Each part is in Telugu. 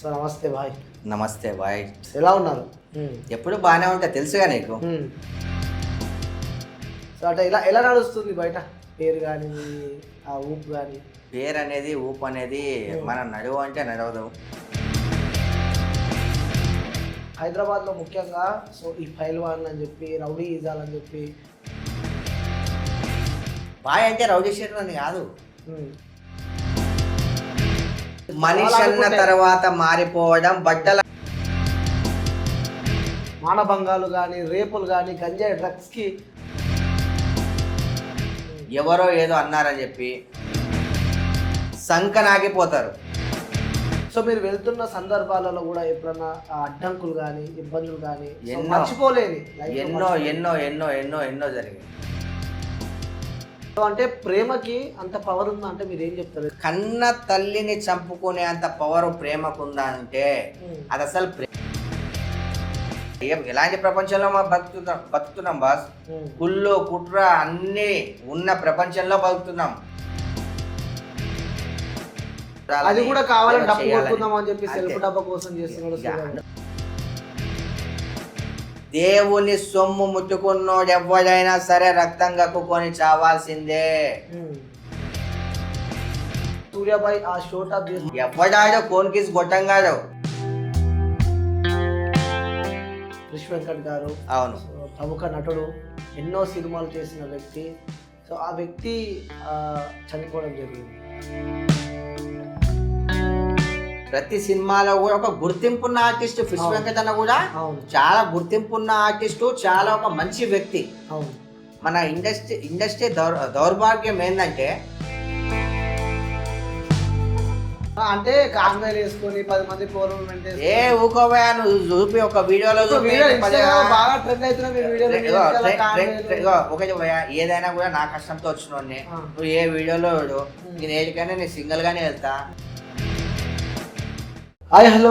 సో నమస్తే భాయ్. నమస్తే బాయ్. ఎలా ఉన్నారు? ఎప్పుడు బాగానే ఉంటా తెలుసుగా నీకు. సో అంటే ఇలా ఎలా నడుస్తుంది బయట పేరు కానీ ఆ ఊపు కానీ? పేరు అనేది ఊపు అనేది మనం నడువు అంటే నడవదు. హైదరాబాద్లో ముఖ్యంగా సో ఈ పైల్వాన్ అని చెప్పి రౌడీ ఈజాల్ అని చెప్పి బాయ్ అంటే రౌడీ షీటర్ అని కాదు, మనిషి అన్న తర్వాత మారిపోవడం, బట్టల మానభంగాలు కానీ రేపులు కానీ గంజాయి డ్రగ్స్కి ఎవరో ఏదో అన్నారని చెప్పి సంకనాగిపోతారు. సో మీరు వెళ్తున్న సందర్భాలలో కూడా ఎప్పుడన్నా ఆ అడ్డంకులు కానీ ఇబ్బందులు కానీ ఎన్నో మర్చిపోలేని ఎన్నో ఎన్నో ఎన్నో ఎన్నో ఎన్నో జరిగాయి. సో అంటే ప్రేమకి అంత పవర్ ఉందా అంటే మీరు ఏం చెప్తారు? కన్న తల్లిని చంపుకునే అంత పవర్ ప్రేమకుందా అంటే అది అసలు ఎలాంటి ప్రపంచంలో మనం బతుకుతున్నాం బాస్. కుళ్ళు కుట్ర అన్ని ఉన్న ప్రపంచంలో బతుకుతున్నాం. అది కూడా కావాలని డబ్బు కొట్టుకుందాం అని చెప్పి సెల్ఫ్ డబ్బా కోసం చేస్తున్నాడు. దేవుని సొమ్ము ముట్టుకున్నోడు ఎవడైనా సరే రక్తం కక్కుకొని చావాల్సిందే. సూర్యాబాయ్ ఆ షోటా ఎవడాడో కోన్కిస్ గొట్టంగాడో క్రిష్ వెంకట్ గారు, అవును, ప్రముఖ నటుడు, ఎన్నో సినిమాలు చేసిన వ్యక్తి. సో ఆ వ్యక్తి చనిపోవడం జరిగింది. ప్రతి సినిమాలో కూడా ఒక గుర్తింపున్న ఆర్టిస్ట్ క్రిష్ వెంకట్ అన్న కూడా చాలా గుర్తింపున్న ఆర్టిస్టు, చాలా ఒక మంచి వ్యక్తి. అవును, మన ఇండస్ట్రీ దౌర్భాగ్యం ఏంటంటే అంటే కాన్వేర్ వేసుకొని 10 మంది పోరం ఏ ఊకోవయా నువ్వు చూపి ఒక వీడియోలో బాగా ట్రెండ్ అవుతున్నా. ఒక ఏదైనా కూడా నా కష్టంతో వచ్చినోడిని నువ్వు ఏ వీడియోలో నేను ఏడికైనా నేను సింగిల్ గానే వెళ్తా. హాయ్ హలో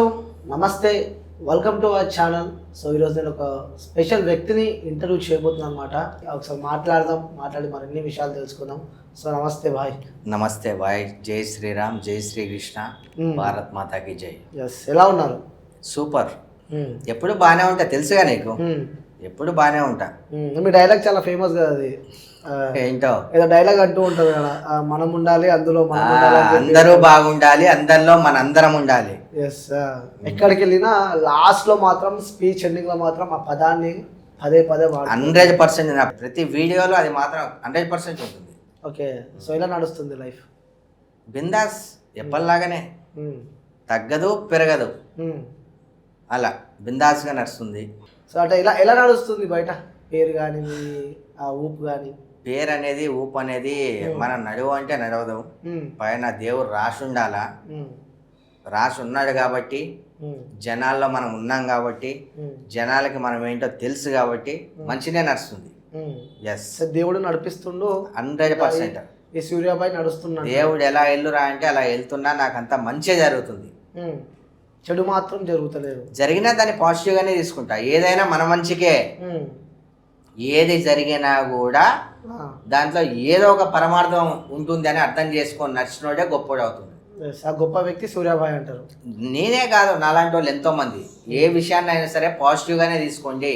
నమస్తే, welcome to our channel. So ఈరోజు నేను ఒక స్పెషల్ వ్యక్తిని ఇంటర్వ్యూ చేయబోతున్నాను అనమాట. ఒకసారి మాట్లాడి మరిన్ని విషయాలు తెలుసుకుందాం. సో నమస్తే భాయ్. నమస్తే భాయ్. జై శ్రీరామ్, జై శ్రీకృష్ణ, భారత్ మాతాకి జై. ఎస్, ఎలా ఉన్నారు? సూపర్. ఎప్పుడు బాగానే ఉంటా తెలుసుగా నీకు. ఎప్పుడు బాగానే ఉంటా. మీ డైలాగ్ చాలా ఫేమస్ కదా, అది ఏంటో ఏదో డైలాగ్ అంటూ ఉంటది కదా, మనం ఉండాలి అందులో అందరూ బాగుండాలి, అందరిలో మనందరం ఉండాలి. ఎస్, ఎక్కడికి వెళ్ళినా లాస్ట్ లో మాత్రం స్పీచ్ ఎండింగ్ లో మాత్రం ఆ పదాన్ని పదే 100% ప్రతి వీడియోలో అది మాత్రం 100% ఉంటుంది. ఓకే, సో ఇలా నడుస్తుంది లైఫ్. బిందాస్ ఎప్పటిలాగానే, తగ్గదు పెరగదు, అలా బిందాస్గా నడుస్తుంది. సో అంటే ఎలా నడుస్తుంది బయట పేరు కానీ ఆ ఊపు కానీ? పేరు అనేది ఊపు అనేది మనం నడువు అంటే నడవదు. పైన దేవుడు రాసి ఉండాలా, రాసి ఉన్నాడు కాబట్టి జనాల్లో మనం ఉన్నాం కాబట్టి జనాలకి మనం ఏంటో తెలుసు కాబట్టి మంచినే నడుస్తుంది. ఎస్, దేవుడు నడిపిస్తుండు 100%. ఈ సూర్యాబాయ్ నడుస్తున్నాడు. దేవుడు ఎలా వెళ్ళురా అంటే అలా వెళ్తున్నా నాకు అంతా మంచిగా జరుగుతుంది. చెడు మాత్రం జరుగుతలేదు. జరిగినా దాన్ని పాజిటివ్గానే తీసుకుంటా. ఏదైనా మన మంచికే, ఏది జరిగినా కూడా దాంట్లో ఏదో ఒక పరమార్థం ఉంటుంది అని అర్థం చేసుకొని నడిచినోడే గొప్పడు అవుతుంది. ఆ గొప్ప వ్యక్తి సూర్యాబాయ్ అంటారు. నేనే కాదు, నాలాంటి వాళ్ళు ఎంతో మంది. ఏ విషయాన్ని అయినా సరే పాజిటివ్గానే తీసుకోండి.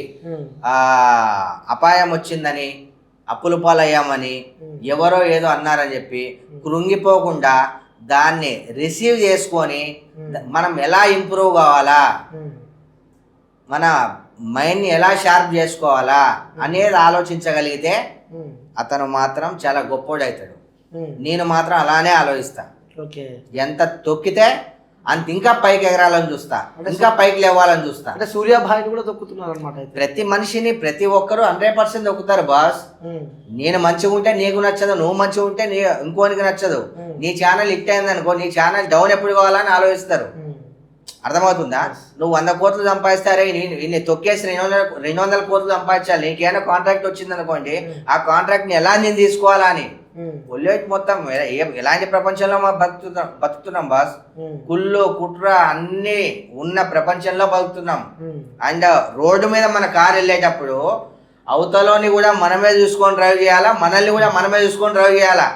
అపాయం వచ్చిందని, అప్పుల పాలయ్యామని, ఎవరో ఏదో అన్నారని చెప్పి కృంగిపోకుండా దాన్ని రిసీవ్ చేసుకొని మనం ఎలా ఇంప్రూవ్ కావాలా, మన మైండ్ని ఎలా షార్ప్ చేసుకోవాలా అనేది ఆలోచించగలిగితే అతను మాత్రం చాలా గొప్పోడవుతాడు. నేను మాత్రం అలానే ఆలోచిస్తా. ఎంత తొక్కితే అంత ఇంకా పైకి ఎగరాలని చూస్తా, ఇంకా పైకి లేవాలని చూస్తా. అంటే సూర్యాబాయిని కూడా తొక్కుతున్నారు అనమాట. ప్రతి మనిషిని ప్రతి ఒక్కరు 100% తొక్కుతారు బాస్. నేను మంచిగా ఉంటే నీకు నచ్చదు, నువ్వు మంచిగా ఉంటే ఇంకోనికి నచ్చదు. నీ ఛానల్ హిట్ అయింది అనుకో, నీ ఛానల్ డౌన్ ఎప్పుడు కావాలని ఆలోచిస్తారు. అర్థమవుతుందా? నువ్వు 100 కోట్లు సంపాదిస్తారే, నేను తొక్కేసి 200 కోట్లు సంపాదించాలి. నీకేమైనా కాంట్రాక్ట్ వచ్చింది అనుకోండి, ఆ కాంట్రాక్ట్ ని ఎలా నేను తీసుకోవాలా అని ఒళ్ళేటి మొత్తం ఎలాంటి ప్రపంచంలో మనం బతుకుతున్నాం బాస్. కుళ్ళు కుట్ర అన్ని ఉన్న ప్రపంచంలో బతుకుతున్నాం. అండ్ రోడ్డు మీద మన కారు వెళ్ళేటప్పుడు అవతలోని కూడా మనమే చూసుకొని డ్రైవ్ చేయాలా, మనల్ని కూడా మనమే చూసుకొని డ్రైవ్ చేయాలా.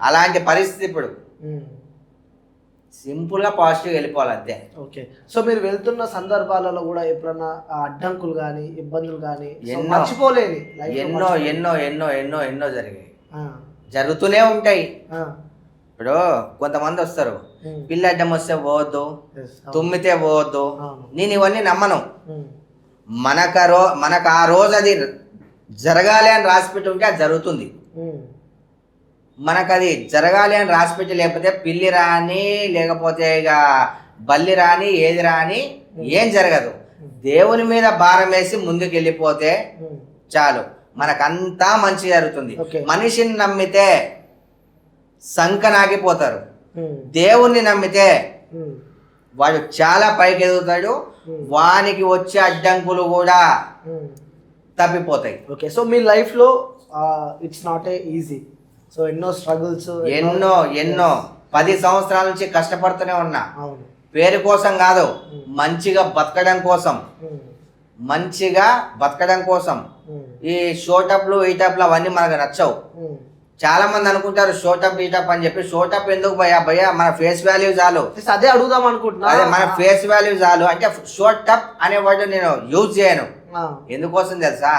అలాంటి పరిస్థితి ఇప్పుడు. సింపుల్గా పాజిటివ్ వెళ్ళిపోవాలి అంతే. ఓకే. సో మీరు వెళ్తున్న సందర్భాలలో కూడా ఎప్పుడన్నా ఆ అడ్డంకులు కానీ ఇబ్బందులు కానీ ఎన్నో మర్చిపోలేని ఎన్నో ఎన్నో ఎన్నో ఎన్నో ఎన్నో జరిగాయి, జరుగుతూనే ఉంటాయి. ఇప్పుడు కొంతమంది వస్తారు, పిల్ల అడ్డం వస్తే పోవద్దు, తుమ్మితే పోవద్దు. నేను ఇవన్నీ నమ్మను. మనకు ఆ రోజు అది జరగాలి అని రాసిపెట్టి ఉంటే అది జరుగుతుంది. మనకు అది జరగాలి అని రాసిపెట్టి లేకపోతే పిల్లి రాని లేకపోతే ఇక బల్లి రాని ఏది రాని ఏం జరగదు. దేవుని మీద భారం వేసి ముందుకు వెళ్ళిపోతే చాలు, మనకంతా మంచి జరుగుతుంది. మనిషిని నమ్మితే సంకనాగిపోతారు, దేవుణ్ణి నమ్మితే వాడు చాలా పైకి ఎదుగుతాడు, వానికి వచ్చే అడ్డంకులు కూడా తప్పిపోతాయి. ఓకే. సో మీ లైఫ్లో it's not a easy. So ఎన్నో స్ట్రగుల్స్, ఎన్నో 10 సంవత్సరాల నుంచి కష్టపడుతూనే ఉన్నా. పేరు కోసం కాదు, మంచిగా బతకడం కోసం. ఈ షోటప్లు ఈటప్లు అవన్నీ మనకు నచ్చవు. చాలా మంది అనుకుంటారు షోటప్ ఈటప్ అని చెప్పి. షోటప్ ఎందుకు భయ్యా మన ఫేస్ వాల్యూ చాలు. అదే అడుగుదాం అనుకుంటున్నా. అదే మన ఫేస్ వాల్యూ చాలు అంటే షోటప్ అనే వర్డ్ నేను యూజ్ చేయను. ఎందుకోసం తెలుసా,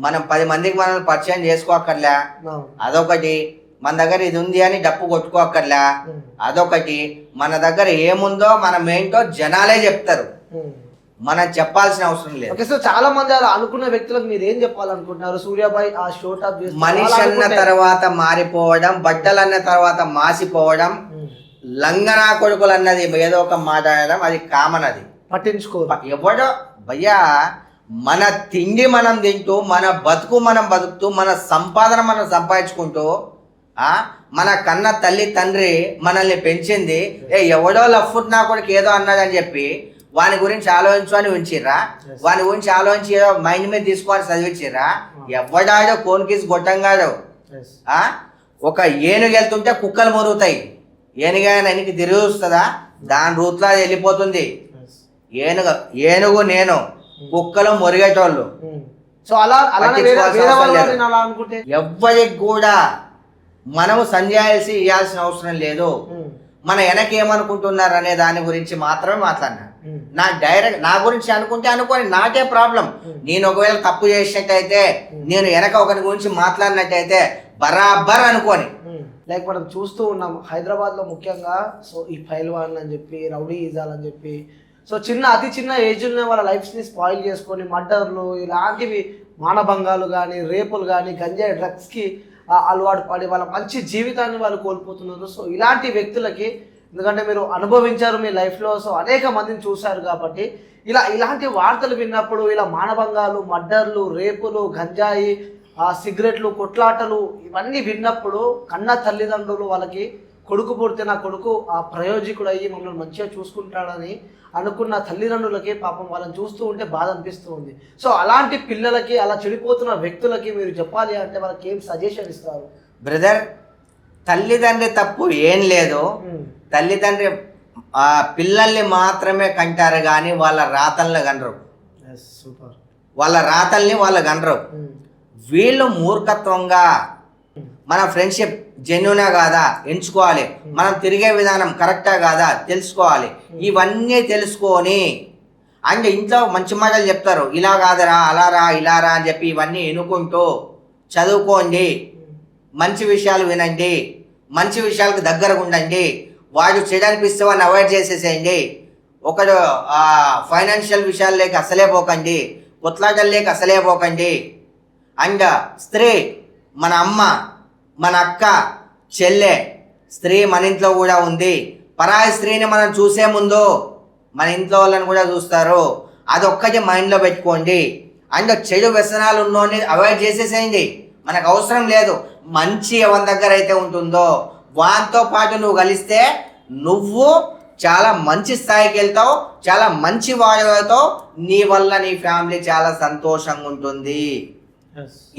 మనం 10 మందికి మనల్ని పరిచయం చేసుకోక్కర్లే, అదొకటి. మన దగ్గర ఇది ఉంది అని డప్పు కొట్టుకోక్కర్లే, అదొకటి. మన దగ్గర ఏముందో మనం ఏంటో జనాలే చెప్తారు, మనం చెప్పాల్సిన అవసరం లేదు. ఓకే. సో చాలా మంది అలా అనుకున్న వ్యక్తులకు మీరు ఏం చెప్పాలనుకుంటున్నారు? సూర్యాబాయ్ ఆ షోటప్ మనిషి అన్న తర్వాత మారిపోవడం, బట్టలు అన్న తర్వాత మాసిపోవడం, లంగనా కొడుకులు అన్నది ఏదో ఒక మాట్లాడడం, అది కామన్. అది పట్టించుకో ఎవడో భయ్యా. మన తిండి మనం తింటూ, మన బతుకు మనం బతుకుతూ, మన సంపాదన మనం సంపాదించుకుంటూ, మన కన్న తల్లి తండ్రి మనల్ని పెంచింది. ఎవడో లఫ్ట్ నా కొడుకు ఏదో అన్నాడని చెప్పి వాని గురించి ఆలోచించు అని ఉంచిర్రా? వాని గురించి ఆలోచించి ఏదో మైండ్ మీద తీసుకొని చదివించిర్రా? ఎవడాడో కోన్కీసి గొట్టంగాడో. ఒక ఏనుగు వెళ్తుంటే కుక్కలు మురుగుతాయి, ఏనుగు తిరిగి వస్తుందా? దాని రూట్లో అది వెళ్ళిపోతుంది. ఏనుగు నేను, కుక్కలు మురిగేటోళ్ళు. సో అలా ఎవ్వరికి కూడా మనము సంజాయిసి ఇవ్వాల్సిన అవసరం లేదు. మన వెనక ఏమనుకుంటున్నారు అనే దాని గురించి మాత్రమే మాట్లాడినా. నా గురించి అనుకుంటే అనుకోని, నాకే ప్రాబ్లం. నేను ఒకవేళ తప్పు చేసినట్టయితే, నేను వెనక ఒకరి గురించి మాట్లాడినట్టయితే బరాబర్ అనుకోని. లైక్ మనం చూస్తూ ఉన్నాం హైదరాబాద్లో ముఖ్యంగా. సో ఈ పైల్వాన్ అని చెప్పి, రౌడీ ఈజాల్ అని చెప్పి, సో అతి చిన్న ఏజ్లోనే వాళ్ళ లైఫ్స్ని స్పాయిల్ చేసుకొని మర్డర్లు ఇలాంటివి, మానభంగాలు కానీ, రేపులు కానీ, గంజాయి డ్రగ్స్కి అలవాటు పడి వాళ్ళ మంచి జీవితాన్ని వాళ్ళు కోల్పోతున్నారు. సో ఇలాంటి వ్యక్తులకి, ఎందుకంటే మీరు అనుభవించారు మీ లైఫ్లో, సో అనేక మందిని చూశారు కాబట్టి, ఇలాంటి వార్తలు విన్నప్పుడు, ఇలా మానభంగాలు, మర్డర్లు, రేపులు, గంజాయి, సిగరెట్లు, కొట్లాటలు ఇవన్నీ విన్నప్పుడు కన్న తల్లిదండ్రులు వాళ్ళకి కొడుకు పుడితే నా కొడుకు ఆ ప్రయోజకుడు అయ్యి మమ్మల్ని మంచిగా చూసుకుంటాడని అనుకున్న తల్లిదండ్రులకి పాపం వాళ్ళని చూస్తూ ఉంటే బాధ అనిపిస్తూ ఉంది. సో అలాంటి పిల్లలకి, అలా చెడిపోతున్న వ్యక్తులకి మీరు చెప్పాలి అంటే వాళ్ళకి ఏం సజెషన్ ఇస్తారు? బ్రదర్, తల్లిదండ్రి తప్పు ఏం లేదు. తల్లిదండ్రి పిల్లల్ని మాత్రమే కంటారు కానీ వాళ్ళ రాతల్ని కనరు. వాళ్ళ రాతల్ని వాళ్ళు కనరు. వీళ్ళు మూర్ఖత్వంగా మన ఫ్రెండ్షిప్ జెన్యునా కాదా ఎంచుకోవాలి, మనం తిరిగే విధానం కరెక్టా కాదా తెలుసుకోవాలి. ఇవన్నీ తెలుసుకొని అండ్ ఇంట్లో మంచి మాటలు చెప్తారు, ఇలా కాదరా అలా రా ఇలా రా అని చెప్పి ఇవన్నీ ఎన్నుకుంటూ చదువుకోండి, మంచి విషయాలు వినండి, మంచి విషయాలకు దగ్గరగా ఉండండి. వాడు చెడు అనిపిస్తే వాడిని అవాయిడ్ చేసేసేయండి. ఒకడు ఫైనాన్షియల్ విషయాలు లేక అసలే పోకండి, కొట్లాటలు లేక అసలే పోకండి. అండ్ స్త్రీ మన అమ్మ, మన అక్క, చెల్లె, స్త్రీ మన ఇంట్లో కూడా ఉంది. పరాయి స్త్రీని మనం చూసే ముందు మన ఇంట్లో వాళ్ళని కూడా చూస్తారు. అదొక్కటి మైండ్లో పెట్టుకోండి. అండ్ చెడు వ్యసనాలు ఉన్నోని అవాయిడ్ చేసేసేయండి, మనకు అవసరం లేదు. మంచి ఎవరి దగ్గర అయితే ఉంటుందో వాటితో పాటు నువ్వు కలిస్తే నువ్వు చాలా మంచి స్థాయికి వెళ్తావు, చాలా మంచి వాడుతావు. నీ వల్ల నీ ఫ్యామిలీ చాలా సంతోషంగా ఉంటుంది.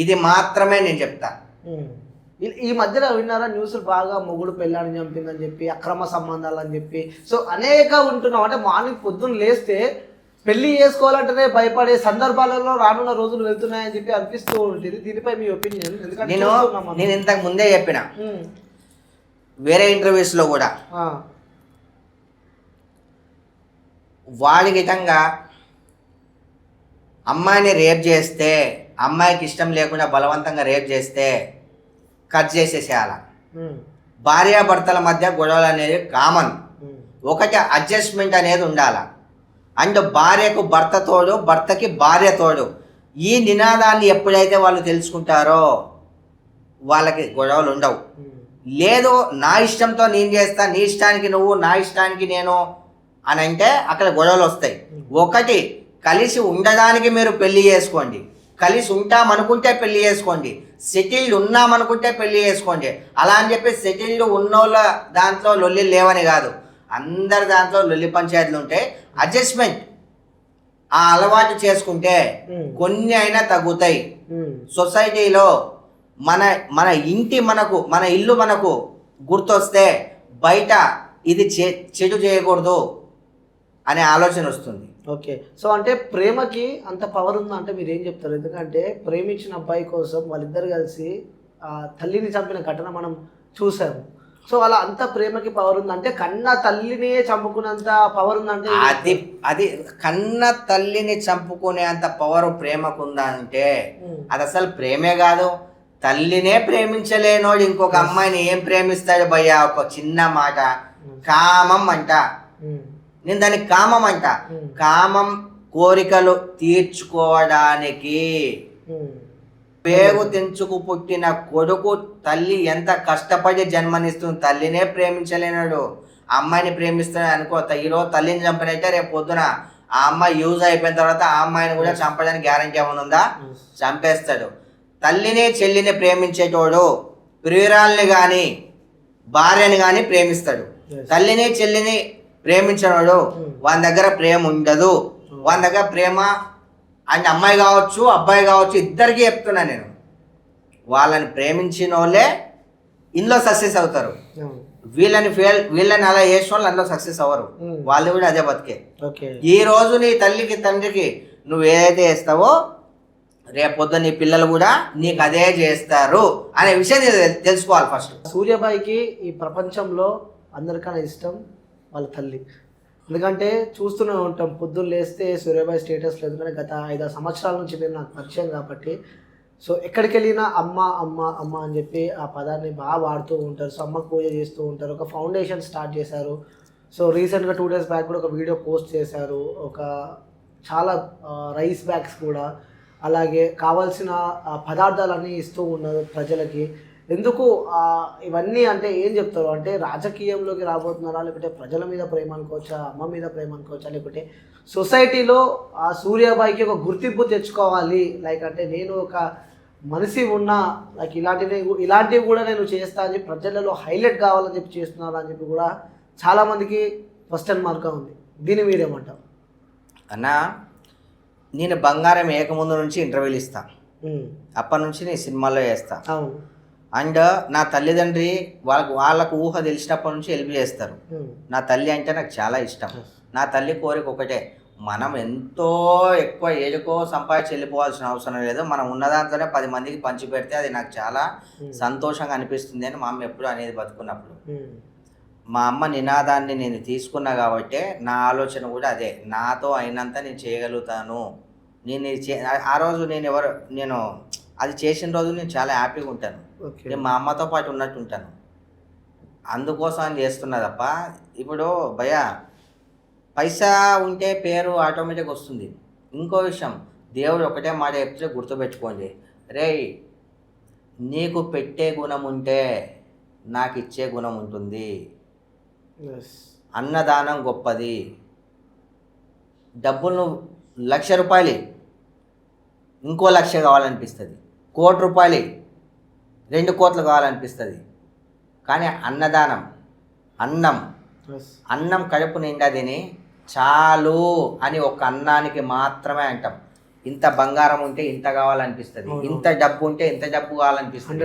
ఇది మాత్రమే నేను చెప్తా. ఈ మధ్యలో విన్నారా న్యూస్లు బాగా, మొగుడు పెళ్ళాన్ని చంపిందని చెప్పి, అక్రమ సంబంధాలు అని చెప్పి, సో అనేక ఉంటున్నాం. అంటే మార్నింగ్ పొద్దున్న లేస్తే పెళ్లి చేసుకోవాలంటేనే భయపడే సందర్భాలలో రానున్న రోజులు వెళ్తున్నాయని చెప్పి అనిపిస్తూ ఉంటుంది. దీనిపై మీ ఒపీనియన్? ఎందుకంటే నేను ఇంతకు ముందే చెప్పిన వేరే ఇంటర్వ్యూస్లో కూడా, వాడి విధంగా అమ్మాయిని రేప్ చేస్తే, అమ్మాయికి ఇష్టం లేకుండా బలవంతంగా రేప్ చేస్తే కట్ చేసేసేయాల. భార్యాభర్తల మధ్య గొడవలు అనేది కామన్. ఒకటి అడ్జస్ట్మెంట్ అనేది ఉండాల. అండ్ భార్యకు భర్త తోడు, భర్తకి భార్య తోడు. ఈ నినాదాన్ని ఎప్పుడైతే వాళ్ళు తెలుసుకుంటారో వాళ్ళకి గొడవలు ఉండవు. లేదు నా ఇష్టంతో నేను చేస్తా, నీ ఇష్టానికి నువ్వు, నా ఇష్టానికి నేను అని అంటే అక్కడ గొడవలు వస్తాయి. ఒకటి కలిసి ఉండడానికి మీరు పెళ్లి చేసుకోండి, కలిసి ఉంటామనుకుంటే పెళ్లి చేసుకోండి, సెటిల్డ్ ఉన్నామనుకుంటే పెళ్లి చేసుకోండి. అలా అని చెప్పి సెటిల్డ్ ఉన్నోళ్ళ దాంట్లో లొల్లి లేవని కాదు, అందరి దాంట్లో లొల్లి పంచాయతీలు ఉంటాయి. అడ్జస్ట్మెంట్ ఆ అలవాటు చేసుకుంటే కొన్ని అయినా తగ్గుతాయి. సొసైటీలో మన మన ఇంటి మనకు, మన ఇల్లు మనకు గుర్తొస్తే బయట ఇది చెడు చేయకూడదు అనే ఆలోచన వస్తుంది. ఓకే, సో అంటే ప్రేమకి అంత పవర్ ఉందా అంటే మీరు ఏం చెప్తారు? ఎందుకంటే ప్రేమించిన అబ్బాయి కోసం వాళ్ళిద్దరు కలిసి తల్లిని చంపిన ఘటన మనం చూసాము. సో అలా అంత ప్రేమకి పవర్ ఉందంటే కన్న తల్లినే చంపుకునేంత పవర్ ఉందంటే అది కన్న తల్లిని చంపుకునే అంత పవర్ ప్రేమకుందా అంటే అది అసలు ప్రేమే కాదు. తల్లినే ప్రేమించలేనోడు ఇంకొక అమ్మాయిని ఏం ప్రేమిస్తాడు భయ్యా? ఒక చిన్న మాట, కామం అంట. నేను దానికి కామం అంట. కామం కోరికలు తీర్చుకోవడానికి పేగు తెంచుకు పుట్టిన కొడుకు తల్లి ఎంత కష్టపడి జన్మనిస్తుంది. తల్లినే ప్రేమించలేనాడు అమ్మాయిని ప్రేమిస్తాడు అనుకో. ఈరోజు తల్లిని చంపినైతే రేపు పొద్దున ఆ అమ్మాయి యూజ్ అయిపోయిన తర్వాత ఆ అమ్మాయిని కూడా చంపడానికి గ్యారంటీ ఏమైనా ఉందా? చంపేస్తాడు. తల్లిని చెల్లిని ప్రేమించేటోడు ప్రియురాల్ని కానీ భార్యని కానీ ప్రేమిస్తాడు. తల్లిని చెల్లిని ప్రేమించినోడు వాని దగ్గర ప్రేమ ఉండదు. వాని దగ్గర ప్రేమ అండ్ అమ్మాయి కావచ్చు అబ్బాయి కావచ్చు ఇద్దరికి చెప్తున్నా నేను, వాళ్ళని ప్రేమించిన వాళ్ళే ఇందులో సక్సెస్ అవుతారు. వీళ్ళని అలా చేసిన వాళ్ళు అందులో సక్సెస్ అవ్వరు. వాళ్ళు కూడా అదే బతికే. ఈ రోజు నీ తల్లికి తండ్రికి నువ్వు ఏదైతే చేస్తావో రేపొద్దు నీ పిల్లలు కూడా నీకు అదే చేస్తారు అనే విషయం తెలుసుకోవాలి ఫస్ట్. సూర్యాబాయికి ఈ ప్రపంచంలో అందరికన్నా ఇష్టం వాళ్ళ తల్లి. ఎందుకంటే చూస్తూనే ఉంటాం, పొద్దున్న లేస్తే సూర్యాబాయి స్టేటస్లో, ఎందుకంటే గత 5 సంవత్సరాల నుంచి నేను నాకు పరిచయం కాబట్టి. సో ఎక్కడికి వెళ్ళినా అమ్మ అమ్మ అమ్మ అని చెప్పి ఆ పదాన్ని బాగా వాడుతూ ఉంటారు. సో అమ్మకు పూజ చేస్తూ ఉంటారు. ఒక ఫౌండేషన్ స్టార్ట్ చేశారు. సో రీసెంట్గా 2 days బ్యాక్ కూడా ఒక వీడియో పోస్ట్ చేశారు. ఒక చాలా రైస్ బ్యాగ్స్ కూడా, అలాగే కావాల్సిన పదార్థాలన్నీ ఇస్తూ ఉన్నారు ప్రజలకి. ఎందుకు ఇవన్నీ అంటే ఏం చెప్తారు? అంటే రాజకీయంలోకి రాబోతున్నారా, లేకపోతే ప్రజల మీద ప్రేమ అనుకోవచ్చా, అమ్మ మీద ప్రేమ అనుకోవచ్చా, లేకపోతే సొసైటీలో ఆ సూర్యాబాయికి ఒక గుర్తింపు తెచ్చుకోవాలి, లైక్ అంటే నేను ఒక మనిషి ఉన్నా, లైక్ ఇలాంటివి కూడా నేను చేస్తా అని చెప్పి ప్రజలలో హైలైట్ కావాలని చెప్పి చేస్తున్నారు అని చెప్పి కూడా చాలామందికి క్వశ్చన్ మార్క్గా ఉంది. దీన్ని మీరేమంటారు? అన్నా, నేను బంగారం ఏకముందు నుంచి ఇంటర్వ్యూలు ఇస్తా, అప్పటి నుంచి నేను సినిమాల్లో చేస్తా. అవును. అండ్ నా తల్లిదండ్రి వాళ్ళకు ఊహ తెలిసినప్పటి నుంచి హెల్ప్ చేస్తారు. నా తల్లి అంటే నాకు చాలా ఇష్టం. నా తల్లి కోరిక ఒకటే, మనం ఎంతో ఎక్కువ ఏడుకో సంపాదించి వెళ్ళిపోవాల్సిన అవసరం లేదు, మనం ఉన్నదాంతోనే 10 మందికి పంచి పెడితే అది నాకు చాలా సంతోషంగా అనిపిస్తుంది అని మా అమ్మ ఎప్పుడు అనేది బతుకున్నప్పుడు. మా అమ్మ నినాదాన్ని నేను తీసుకున్నా కాబట్టి నా ఆలోచన కూడా అదే, నాతో అయినంత నేను చేయగలుగుతాను. ఆ రోజు నేను అది చేసిన రోజు నేను చాలా హ్యాపీగా ఉంటాను. నేను మా అమ్మతో పాటు ఉన్నట్టు ఉంటాను. అందుకోసం అని చేస్తున్నా తప్ప, ఇప్పుడు భయ పైసా ఉంటే పేరు ఆటోమేటిక్గా వస్తుంది. ఇంకో విషయం, దేవుడు ఒకటే మాట చెప్తే గుర్తుపెట్టుకోండి, రేయ్ నీకు పెట్టే గుణం ఉంటే నాకు ఇచ్చే గుణం ఉంటుంది. అన్నదానం గొప్పది. డబ్బులు 1,00,000 రూపాయలు ఇంకో 1,00,000 కావాలనిపిస్తుంది, 1,00,00,000 రూపాయలు 2 కోట్లు కావాలనిపిస్తుంది. కానీ అన్నదానం, అన్నం కడుపు నిండా తిని చాలు అని ఒక అన్నానికి మాత్రమే అంటాం. ఇంత బంగారం ఉంటే ఇంత కావాలనిపిస్తుంది, ఇంత డబ్బు ఉంటే ఇంత డబ్బు కావాలనిపిస్తుంది,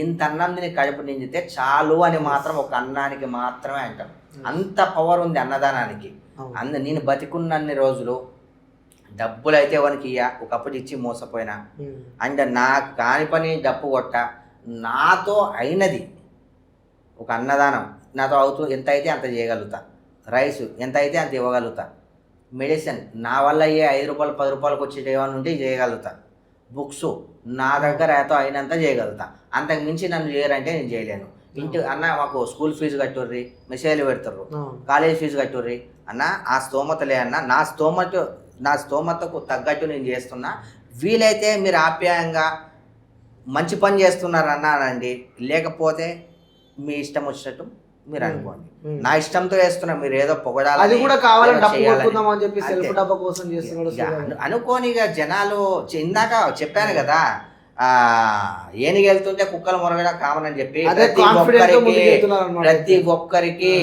ఇంత అన్నం తిని కడుపు నిండితే చాలు అని మాత్రం ఒక అన్నానికి మాత్రమే అంటాం. అంత పవర్ ఉంది అన్నదానానికి. నేను బతికున్నన్ని రోజులు డబ్బులు అయితే వానికి ఒకప్పుడు ఇచ్చి మోసపోయినా, అండ్ నాకు కాని పని డప్పు కొట్ట, నాతో అయినది ఒక అన్నదానం నాతో ఎంత అయితే అంత చేయగలుగుతా, రైస్ ఎంత అయితే అంత ఇవ్వగలుగుతా, మెడిసిన్ నా వల్ల అయ్యే 5 రూపాయలు 10 రూపాయలకు వచ్చే ఏమైనా ఉంటే చేయగలుగుతా. బుక్స్ నా దగ్గర అయితే అయినంత చేయగలుగుతా. అంతకు మించి నన్ను చేయరంటే నేను చేయలేను. ఇంటి అన్న మాకు స్కూల్ ఫీజు కట్టుర్రి, మెసేజ్లు పెడతారు, కాలేజ్ ఫీజు కట్టుర్రి అన్న, ఆ స్తోమతలే అన్న, నా స్తోమతకు తగ్గట్టు నేను చేస్తున్నా, వీలైతే మీరు ఆప్యాయంగా మంచి పని చేస్తున్నారు అన్నానండి, లేకపోతే మీ ఇష్టం వచ్చినట్టు మీరు అనుకోండి. నా ఇష్టంతో చేస్తున్నా, మీరు ఏదో పొగడాలి అది కూడా కావాలని డబ్బు కొట్టుకుందామని చెప్పి సెల్ఫ్ డబ్బా కోసం చేస్తున్నాడు అనుకోనిగా జనాలు. ఇందాక చెప్పాను కదా, ఏనుగు వెళ్తుంటే కుక్కలు మొరగడం కామన్ అని చెప్పి, ప్రతి ఒక్కరికి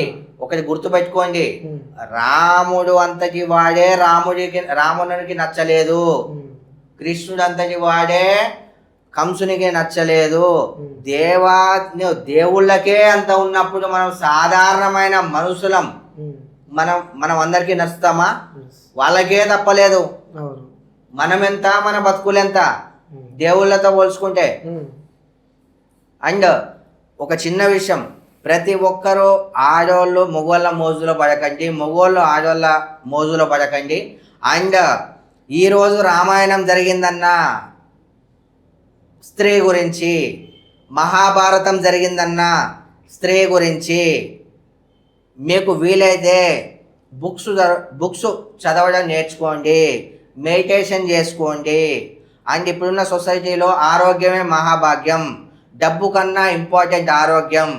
ఒకటి గుర్తు పెట్టుకోండి, రాముడు అంతటి వాడే రామునికి నచ్చలేదు, కృష్ణుడు అంతటి వాడే కంసునికి నచ్చలేదు, దేవుళ్ళకే అంత ఉన్నప్పుడు మనం సాధారణమైన మనుషులం, మనం అందరికీ నచ్చుతామా? వాళ్ళకే తప్పలేదు. మనమెంత, మన బతుకులెంత దేవుళ్ళతో పోల్చుకుంటే. అండ్ ఒక చిన్న విషయం, ప్రతి ఒక్కరూ ఆడోళ్ళు మగవాళ్ళ మోజులో పడకండి, మగవాళ్ళు ఆడోళ్ళ మోజులో పడకండి. అండ్ ఈరోజు రామాయణం జరిగిందన్న స్త్రీ గురించి, మహాభారతం జరిగిందన్న స్త్రీ గురించి మీకు వీలైతే బుక్స్ చదవడం నేర్చుకోండి, మెడిటేషన్ చేసుకోండి. అండ్ ఇప్పుడున్న సొసైటీలో ఆరోగ్యమే మహాభాగ్యం, డబ్బు కన్నా ఇంపార్టెంట్ ఆరోగ్యం.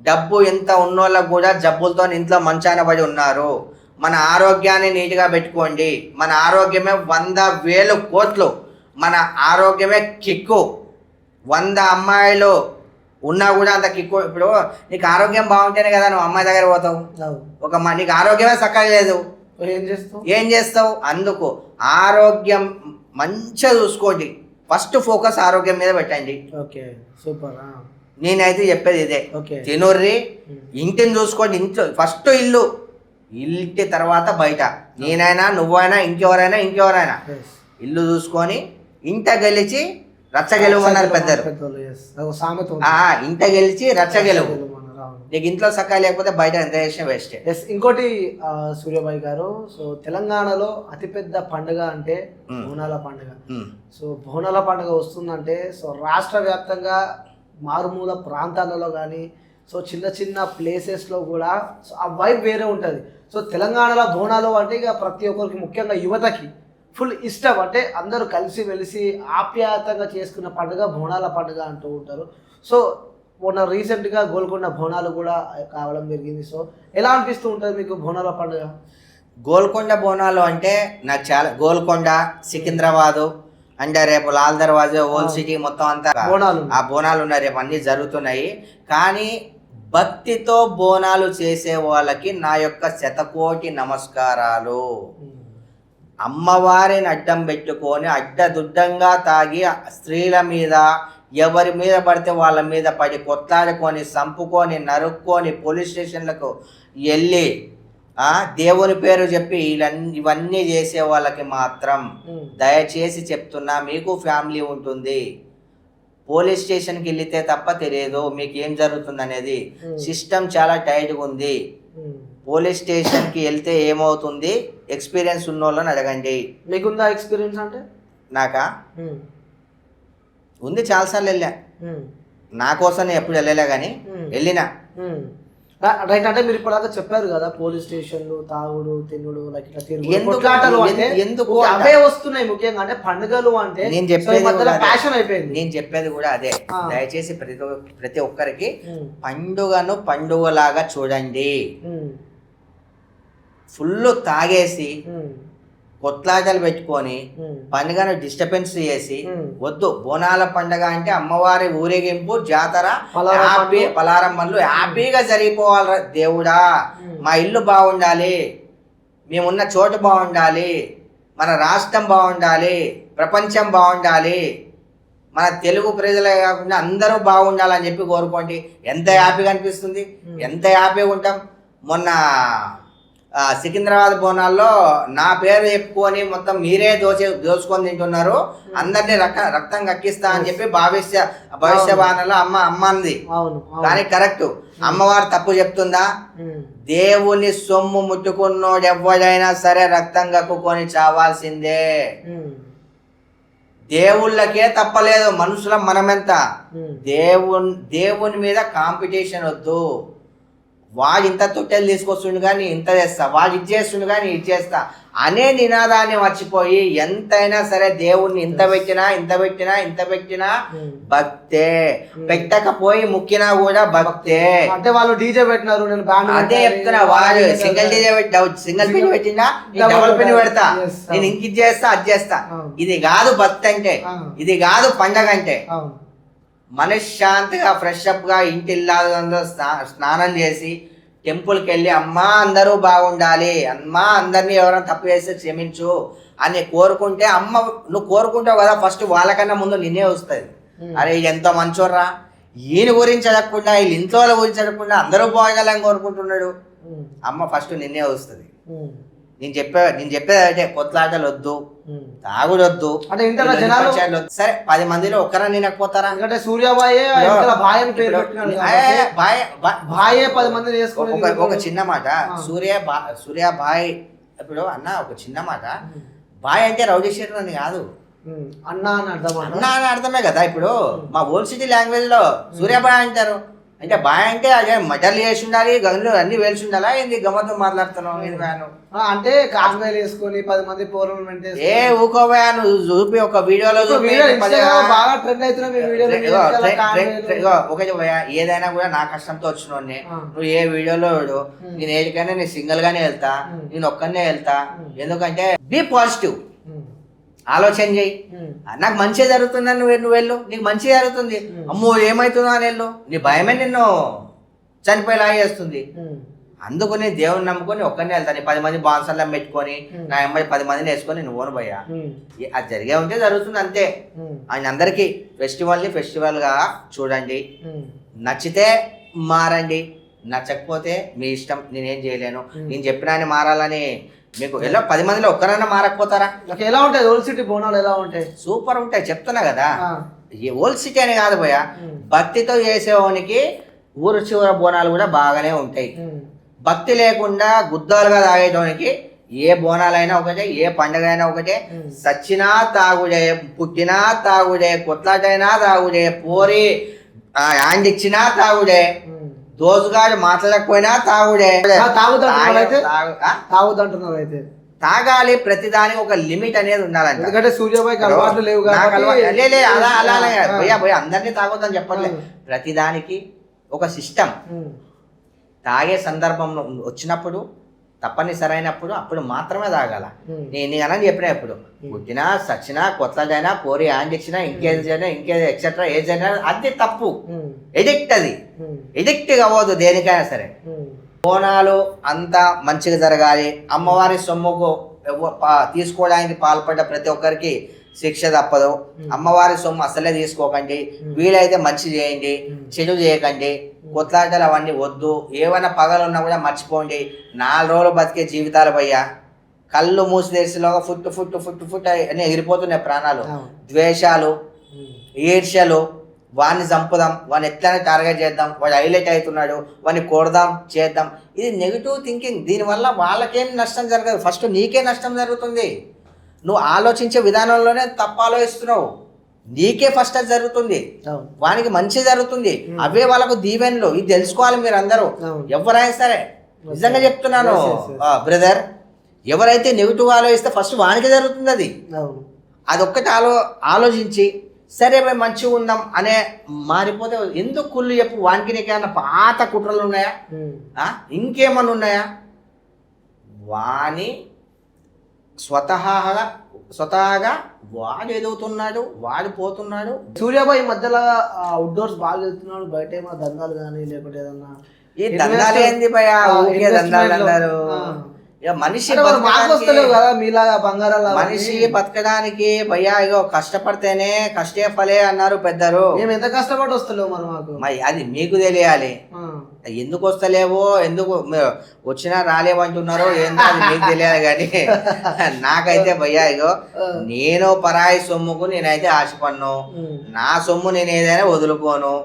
డబ్బు ఎంత ఉన్నోళ్ళకు కూడా జబ్బులతో ఇంట్లో మంచాన పడి ఉన్నారు. మన ఆరోగ్యాన్ని నీట్గా పెట్టుకోండి. మన ఆరోగ్యమే 100,000 కోట్లు. మన ఆరోగ్యమే కిక్కు. 100 అమ్మాయిలు ఉన్నా కూడా అంత కిక్కు. ఇప్పుడు నీకు ఆరోగ్యం బాగుంటేనే కదా నువ్వు అమ్మాయి దగ్గర పోతావు. నీకు ఆరోగ్యమే చక్కగా లేదు, ఏం చేస్తావు? అందుకు ఆరోగ్యం మంచిగా చూసుకోండి. ఫస్ట్ ఫోకస్ ఆరోగ్యం మీద పెట్టండి. Okay, super. నేనైతే చెప్పేది ఇదే. తినోర్రి, ఇంటిని చూసుకోండి. ఇంట్లో ఫస్ట్ ఇల్లు, ఇంటి తర్వాత బయట. నేనైనా, నువ్వైనా, ఇంకెవరైనా ఇల్లు చూసుకొని ఇంట గెలిచి రచ్చ గెలువన్నారు పెద్దలు. ఇంట గెలిచి రచ్చ గెలువు. నీకు ఇంట్లో సక్క లేకపోతే బయట ఎంత చేసినా వేస్ట్. ఇంకోటి సూర్యబాయి గారు, సో తెలంగాణలో అతిపెద్ద పండుగ అంటే బోనాల పండుగ. సో బోనాల పండుగ వస్తుందంటే సో రాష్ట్ర వ్యాప్తంగా మారుమూల ప్రాంతాలలో కానీ సో చిన్న చిన్న ప్లేసెస్లో కూడా సో ఆ వైబ్ వేరే ఉంటుంది. సో తెలంగాణలో బోనాలు అంటే ఇక ప్రతి ఒక్కరికి, ముఖ్యంగా యువతకి ఫుల్ ఇష్టం. అంటే అందరూ కలిసి వెలిసి ఆప్యాయతంగా చేసుకున్న పండుగ బోనాల పండుగ అంటూ ఉంటారు. సో మొన్న రీసెంట్గా గోల్కొండ బోనాలు కూడా కావడం జరిగింది. సో ఎలా అనిపిస్తూ ఉంటుంది మీకు బోనాల పండుగ? గోల్కొండ బోనాలు అంటే నాకు చాలా, గోల్కొండ, సికింద్రాబాదు అండ్ రేపు లాల్ దర్వాజా, ఓల్డ్ సిటీ మొత్తం అంతా ఆ బోనాలు ఉన్నాయి, రేపు అన్నీ జరుగుతున్నాయి. కానీ భక్తితో బోనాలు చేసే వాళ్ళకి నా యొక్క శతకోటి నమస్కారాలు. అమ్మవారిని అడ్డం పెట్టుకొని అడ్డదుడ్డంగా తాగి స్త్రీల మీద, ఎవరి మీద పడితే వాళ్ళ మీద పడి కొట్లాడుకొని, చంపుకొని, నరుక్కొని, పోలీస్ స్టేషన్లకు వెళ్ళి దేవుని పేరు చెప్పి ఇవన్నీ చేసే వాళ్ళకి మాత్రం దయచేసి చెప్తున్నా, మీకు ఫ్యామిలీ ఉంటుంది. పోలీస్ స్టేషన్కి వెళితే తప్ప తెలియదు మీకు ఏం జరుగుతుంది అనేది. సిస్టమ్ చాలా టైట్గా ఉంది. పోలీస్ స్టేషన్కి వెళ్తే ఏమవుతుంది, ఎక్స్పీరియన్స్ ఉన్న వాళ్ళని అడగండి. మీకుందా ఎక్స్పీరియన్స్? అంటే నాకా ఉంది, చాలాసార్లు వెళ్ళా. నా కోసం నేను ఎప్పుడు వెళ్ళలే కానీ వెళ్ళినా. రైట్. అంటే మీరు ఇప్పటిదాకా చెప్పారు కదా పోలీస్ స్టేషన్లు, తాగుడు, తిన్నుడు, లైక్ ఇట్లా ఎందుకు అవే వస్తున్నాయి ముఖ్యంగా. అంటే పండుగలు అంటే నేను చెప్పేది ప్యాషన్ అయిపోయింది. నేను చెప్పేది కూడా అదే. దయచేసి ప్రతి ఒక్కరికి పండుగను పండుగలాగా చూడండి. ఫుల్ తాగేసి కొట్లాటలు పెట్టుకొని పండుగను డిస్టర్బెన్స్ చేసి వద్దు. బోనాల పండుగ అంటే అమ్మవారి ఊరేగింపు, జాతర, పలారం పనులు హ్యాపీగా జరిగిపోవాలి. దేవుడా, మా ఇల్లు బాగుండాలి, మేమున్న చోటు బాగుండాలి, మన రాష్ట్రం బాగుండాలి, ప్రపంచం బాగుండాలి, మన తెలుగు ప్రజలే కాకుండా అందరూ బాగుండాలని చెప్పి కోరుకోండి. ఎంత హ్యాపీగా అనిపిస్తుంది, ఎంత హ్యాపీగా ఉంటాం. మొన్న సికింద్రాబాద్ బోనాల్లో నా పేరు చెప్పుకొని మొత్తం మీరే దోచుకొని తింటున్నారు, అందరినీ రక్తం కక్కిస్తా అని చెప్పి భవిష్యవాణిలో అమ్మ అంది. కానీ కరెక్ట్, అమ్మవారు తప్పు చెప్తుందా? దేవుని సొమ్ము ముట్టుకున్నోడు ఎవడైనా సరే రక్తం కక్కుకొని చావాల్సిందే. దేవుళ్ళకే తప్పలేదు, మనుషుల మనమెంత. దేవుని మీద కాంపిటీషన్ వద్దు. వాడు ఇంత తొట్టెలు తీసుకొస్తుండు కానీ ఇంత చేస్తా, వాడు ఇది చేస్తుండు కానీ ఇది చేస్తా అనే నినాదాన్ని మర్చిపోయి ఎంతైనా సరే దేవుణ్ణి ఇంత పెట్టినా భక్తే, పెట్టకపోయి ముక్కినా కూడా భక్తే. అంటే వాళ్ళు డీజే పెట్టినారు, నేను అదే చెప్తున్నా. వాడు సింగిల్ డీజే సింగిల్ పిన్ పెట్టినా డబుల్ పిన్ పెడతా, నేను ఇంక ఇది చేస్తా అది చేస్తా. ఇది కాదు భక్తి అంటే, ఇది కాదు పండగ అంటే. మనశ్శాంతిగా ఫ్రెష్ అప్ గా ఇంటిల్లాదంలో స్నానం చేసి టెంపుల్కి వెళ్ళి అమ్మా అందరూ బాగుండాలి, అమ్మా అందరినీ ఎవరైనా తప్పు చేస్తే క్షమించు అని కోరుకుంటే, అమ్మ నువ్వు కోరుకుంటావు కదా, ఫస్ట్ వాళ్ళకన్నా ముందు నిన్నే వస్తుంది. అరే ఎంతో మంచోర్రా, ఈయన గురించి అడగకుండా వీళ్ళ ఇంట్లో వాళ్ళ గురించి అడగకుండా అందరూ బాగాలని కోరుకుంటున్నాడు, అమ్మ ఫస్ట్ నిన్నే వస్తుంది. నేను చెప్పేది అంటే కొట్లాటలు వద్దు, తాగుడు వద్దు. అంటే ఇంట్లో జనాలు సరే 10 మందిలో ఒక్కరా తినకపోతారా? ఎందుకంటే సూర్యాబాయే భాయే 10 మంది చేసుకుని. ఒక చిన్న మాట, సూర్య బాయ్. ఇప్పుడు అన్న ఒక చిన్న మాట, బాయ్ అంటే రౌడీ షీటర్ అని కాదు, అన్న అని అర్థమే కదా. ఇప్పుడు మా ఓల్డ్ సిటీ లాంగ్వేజ్ లో సూర్య బాయ్ అంటారు అంటే, బాయ్ అంటే అదే మటర్లు చేసి ఉండాలి, గన్లు అన్ని వేల్సి ఉండాలా ఏంది? గమ్మతో మాట్లాడుతున్నావు అంటే కాన్వేలు వేసుకొని 10 మంది పోరలు ఏ ఊకోవా నువ్వు చూపి ఒక వీడియోలో బాగా ట్రెండ్ అవుతున్నా. ఒకటి ఏదైనా కూడా నా కష్టంతో వచ్చినోడిని, నువ్వు ఏ వీడియోలో నేను ఏడికైనా నేను సింగిల్ గానే వెళ్తా, నేను ఒక్కనే వెళ్తా. ఎందుకంటే బీ పాజిటివ్, ఆలోచన చెయ్యి. నాకు మంచిగా జరుగుతుందని నువ్వు వెళ్ళు, నీకు మంచిగా జరుగుతుంది. అమ్మో ఏమవుతుందో అని వెళ్ళు, నీ భయమే నిన్ను చనిపోయేలా చేస్తుంది. అందుకు నేను దేవుని నమ్ముకొని ఒక్కనే వెళ్తాను. 10 మంది బాన్సర్లను పెట్టుకొని నా అమ్మాయి 10 మందిని వేసుకొని నువ్వు పోయా, అది జరిగే ఉంటే జరుగుతుంది అంతే. ఆయన అందరికీ ఫెస్టివల్ గా చూడండి, నచ్చితే మారండి, నచ్చకపోతే మీ ఇష్టం, నేనేం చేయలేను. నేను చెప్పిన ఆయన మారాలని మీకు ఎలా 10 మందిలో ఒక్కరైనా మారకపోతారా? ఎలా ఉంటాయి ఓల్డ్ సిటీ బోనాలు? ఎలా ఉంటాయి? సూపర్ ఉంటాయి, చెప్తున్నా కదా. ఓల్డ్ సిటీ అని కాదు పోయా, భక్తితో చేసేవానికి ఊరు చివర బోనాలు కూడా బాగానే ఉంటాయి. భక్తి లేకుండా గుద్దాలుగా తాగేటోనికి ఏ బోనాలైనా ఒకటే, ఏ పండుగ అయినా ఒకటే. సచ్చినా తాగుడే, పుట్టినా తాగుడే, కొట్లాటైనా తాగుడే, పోరి యాండ్ ఇచ్చినా తాగుడే, దోసుగాడు మాట్లాడకపోయినా తాగుడే. తాగుతుంటున్నారు అయితే తాగాలి, ప్రతిదానికి ఒక లిమిట్ అనేది ఉండాలంట. ఎందుకంటే సూర్యబాయికి అలవాట్లు లేవు అలా అందరినీ తాగొద్దని చెప్పట్లేదు. ప్రతిదానికి ఒక సిస్టమ్. తాగే సందర్భం వచ్చినప్పుడు, తప్పనిసరైనప్పుడు అప్పుడు మాత్రమే తాగాల. నేను అని చెప్పినా, ఎప్పుడు పుట్టినా సచ్చినా కొత్తదైనా పోరి యాండ్ ఇచ్చినా ఇంకేదైనా ఇంకేది ఎక్సెట్రా ఏదైనా అది తప్పు. ఎడిక్ట్, అది ఎడిక్ట్ అవ్వదు దేనికైనా సరే. బోనాలు అంతా మంచిగా జరగాలి. అమ్మవారి సొమ్ముకు తీసుకోవడానికి పాల్పడ్డ ప్రతి ఒక్కరికి శిక్ష తప్పదు. అమ్మవారి సొమ్ము అసలే తీసుకోకండి, వీలైతే మంచి చేయండి, చెడు చేయకండి. కొట్లాటలు అవన్నీ వద్దు. ఏమైనా పగలున్నా కూడా మర్చిపోండి. 4 రోజులు బతికే జీవితాలు పోయ్యా. కళ్ళు మూసి తెరిసేలోగా ఫుట్ అని ఎగిరిపోతున్నాయి ప్రాణాలు. ద్వేషాలు, ఈర్ష్యలు, వాడిని చంపుదాం, వాడిని ఎట్లనే టార్గెట్ చేద్దాం, వాడు హైలైట్ అవుతున్నాడు, వాడిని కొడదాం చేద్దాం. ఇది నెగిటివ్ థింకింగ్. దీనివల్ల వాళ్ళకేం నష్టం జరగదు, ఫస్ట్ నీకే నష్టం జరుగుతుంది. నువ్వు ఆలోచించే విధానంలోనే తప్పు ఆలోచిస్తున్నావు, నీకే ఫస్ట్ అది జరుగుతుంది, వానికి మంచి జరుగుతుంది. అవే వాళ్ళకు దీవెనలు. ఇది తెలుసుకోవాలి మీరు అందరూ, ఎవరైనా సరే. నిజంగా చెప్తున్నాను బ్రదర్, ఎవరైతే నెగిటివ్ ఆలోచిస్తే ఫస్ట్ వానికి జరుగుతుంది. అది అదొక్కటి ఆలోచించి సరే మేము మంచిగా ఉందాం అనే మారిపోతే ఎందుకు కుళ్ళు చెప్పు. వానికి నీకేమన్నా పాత కుట్రలు ఉన్నాయా? ఇంకేమన్నా ఉన్నాయా? వాని స్వతహాగా వాడు ఎదుగుతున్నాడు, వాడు పోతున్నాడు. సూర్యాబాయి మధ్యలో అవుట్డోర్స్ బాగా వెళ్తున్నాడు, బయట ఏమో దందాలు కానీ లేకపోతే ఏదన్నా. ఈ దందాలు ఏంది భయ? ఊరికే దందాలు అన్నారు. ఇక మనిషి అంటే మరి మాకు వస్తలేవు కదా మీలాగా బంగారాలు మనిషి బతకడానికి భయ్యా ఇగో కష్టపడితేనే కష్టే ఫలే అన్నారు పెద్దరు. మేము ఎంత కష్టపడి వస్తలేవు మరి మాకు. మరి అది మీకు తెలియాలి. ఎందుకు వస్తలేవో, ఎందుకు వచ్చినా రాలేవు అంటున్నారో ఏందో అది మీకు తెలియాలి. కానీ నాకైతే భయ్యా ఇగో నేను పరాయి సొమ్ముకు నేనైతే ఆశపడను. నా సొమ్ము నేను ఏదైనా వదులుకోను.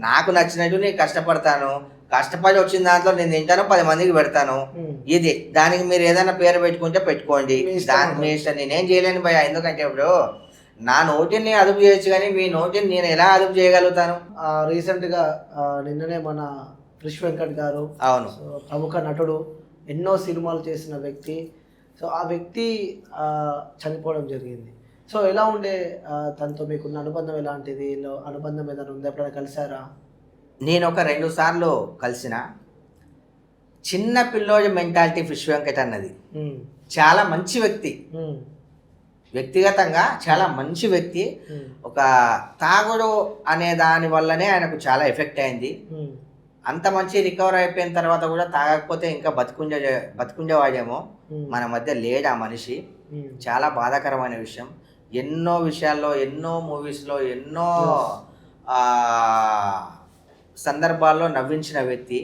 నాకు నచ్చినట్టు నేను కష్టపడతాను. కష్టపడి వచ్చిన దాంట్లో నేను తింటాను, 10 మందికి పెడతాను. ఇది దానికి మీరు ఏదైనా పేరు పెట్టుకుంటే పెట్టుకోండి, దానికి మీ ఇష్టం. నేనేం చేయలేను భయ్యా. ఎందుకంటే ఇప్పుడు నా నోటిని అదుపు చేయొచ్చు, కానీ మీ నోటిని నేను ఎలా అదుపు చేయగలుగుతాను? రీసెంట్ గా నిన్ననే మన క్రిష్ వెంకట్ గారు, అవును, ప్రముఖ నటుడు, ఎన్నో సినిమాలు చేసిన వ్యక్తి, సో ఆ వ్యక్తి చనిపోవడం జరిగింది. సో ఎలా ఉండే తనతో మీకున్న అనుబంధం ఎలాంటిది? అనుబంధం ఏదైనా ఉందా? ఎప్పుడైనా కలిసారా? నేను ఒక 2 సార్లు కలిసిన. చిన్న పిల్లోడి మెంటాలిటీ ఫిష్ వెంకట్ అన్నది. చాలా మంచి వ్యక్తి, వ్యక్తిగతంగా చాలా మంచి వ్యక్తి. ఒక తాగుడు అనే దాని వల్లనే ఆయనకు చాలా ఎఫెక్ట్ అయింది. అంత మంచి రికవర్ అయిపోయిన తర్వాత కూడా తాగకపోతే ఇంకా బతుకుండేవాడేమో. మన మధ్య లేడు ఆ మనిషి. చాలా బాధాకరమైన విషయం. ఎన్నో విషయాల్లో, ఎన్నో మూవీస్లో, ఎన్నో సందర్భాల్లో నవ్వించిన వ్యక్తి.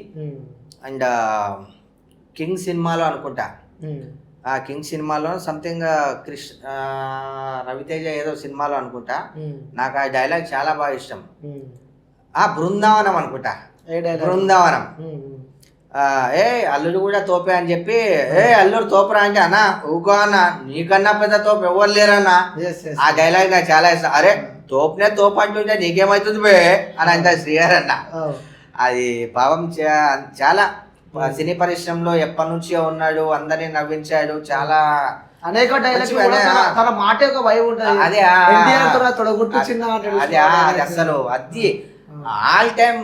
అండ్ కింగ్ సినిమాలో అనుకుంటా, ఆ కింగ్ సినిమాలో సంథింగ్ రవితేజ ఏదో సినిమాలో అనుకుంటా, నాకు ఆ డైలాగ్ చాలా బాగా ఇష్టం. ఆ బృందావనం అనుకుంటా, బృందావనం. ఏ అల్లుడు కూడా తోపే అని చెప్పి, అల్లుడు తోపరా అంటే, అన్నా ఊకో అన్న, నీకన్నా పెద్ద తోపు ఎవరు లేరన్నా. ఆ డైలాగ్ నాకు చాలా ఇష్టం. అరే తోపునే తోపు అంటుంటే నీకేమవుతుంది బే అని అంటారు శ్రీగారు అన్న. అది పాపం చాలా సినీ పరిశ్రమలో ఎప్పటి నుంచో ఉన్నాడు, అందరినీ నవ్వించాడు. చాలా అనేక తన మాట ఒక వైబ్ ఉంటుంది. అదే అది అసలు అది ఆల్ టైమ్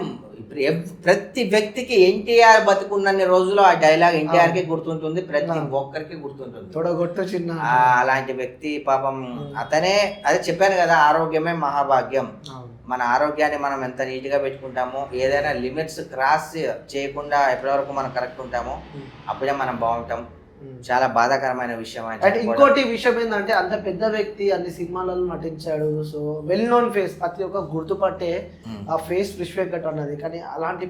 ప్రతి వ్యక్తికి ఎన్టీఆర్ బతుకున్నన్ని రోజులు ఆ డైలాగ్ ఎన్టీఆర్ కి గుర్తుంటుంది, ప్రతి ఒక్కరికి గుర్తుంటుంది. అలాంటి వ్యక్తి పాపం. అతనే అదే చెప్పాను కదా, ఆరోగ్యమే మహాభాగ్యం. మన ఆరోగ్యాన్ని మనం ఎంత నీట్ గా పెట్టుకుంటామో, ఏదైనా లిమిట్స్ క్రాస్ చేయకుండా ఎప్పటివరకు మనం కరెక్ట్ ఉంటామో అప్పుడే మనం బాగుంటాం. చాలా బాధాకరమైన విషయం. అంటే ఇంకోటి విషయం ఏంటంటే, అంత పెద్ద వ్యక్తి అన్ని సినిమాలలో నటించాడు. సో వెల్ నోన్ ఫేస్, ప్రతి ఒక్క గుర్తుపట్టే ఆ ఫేస్ క్రిష్ వెంకట్ అన్నది. కానీ అలాంటి